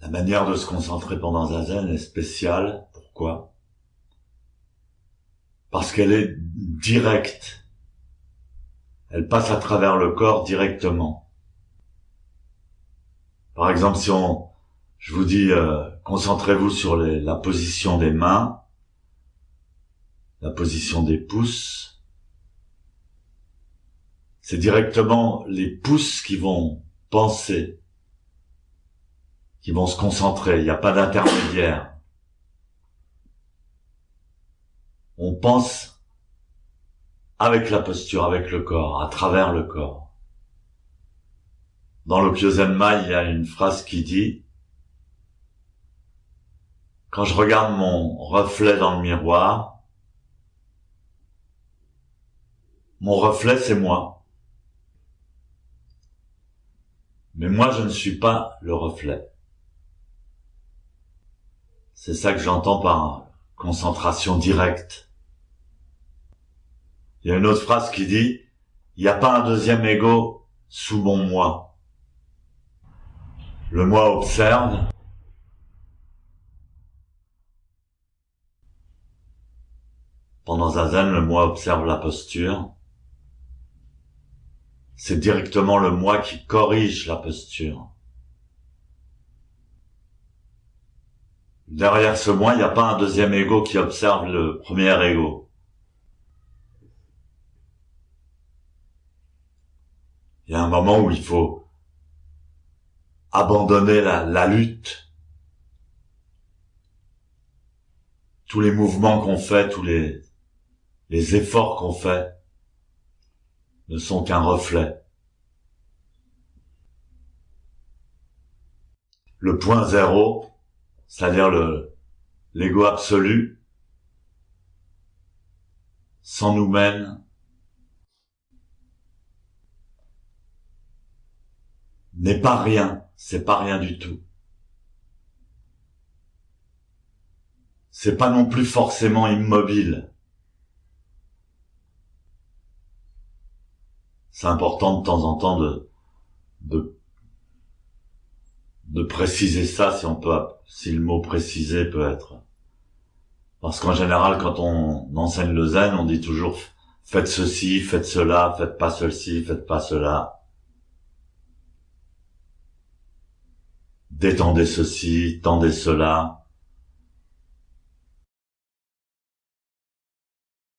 La manière de se concentrer pendant Zazen est spéciale. Pourquoi? Parce qu'elle est directe. Elle passe à travers le corps directement. Par exemple, je vous dis, concentrez-vous sur la position des mains, la position des pouces. C'est directement les pouces qui vont penser, qui vont se concentrer. Il n'y a pas d'intermédiaire. On pense avec la posture, avec le corps, à travers le corps. Dans le Kyozenma, il y a une phrase qui dit: quand je regarde mon reflet dans le miroir, mon reflet c'est moi. Mais moi je ne suis pas le reflet. C'est ça que j'entends par concentration directe. Il y a une autre phrase qui dit: il n'y a pas un deuxième ego sous mon moi. Le moi observe. Pendant Zazen, le moi observe la posture. C'est directement le moi qui corrige la posture. Derrière ce moi, il n'y a pas un deuxième ego qui observe le premier ego. Il y a un moment où il faut abandonner la lutte. Tous les mouvements qu'on fait, tous les efforts qu'on fait ne sont qu'un reflet. Le point zéro, c'est-à-dire l'ego absolu, sans nous mène n'est pas rien, c'est pas rien du tout. C'est pas non plus forcément immobile. C'est important de temps en temps de préciser ça, si le mot préciser peut être. Parce qu'en général, quand on enseigne le zen, on dit toujours: faites ceci, faites cela, faites pas ceci, faites pas cela. Détendez ceci, tendez cela.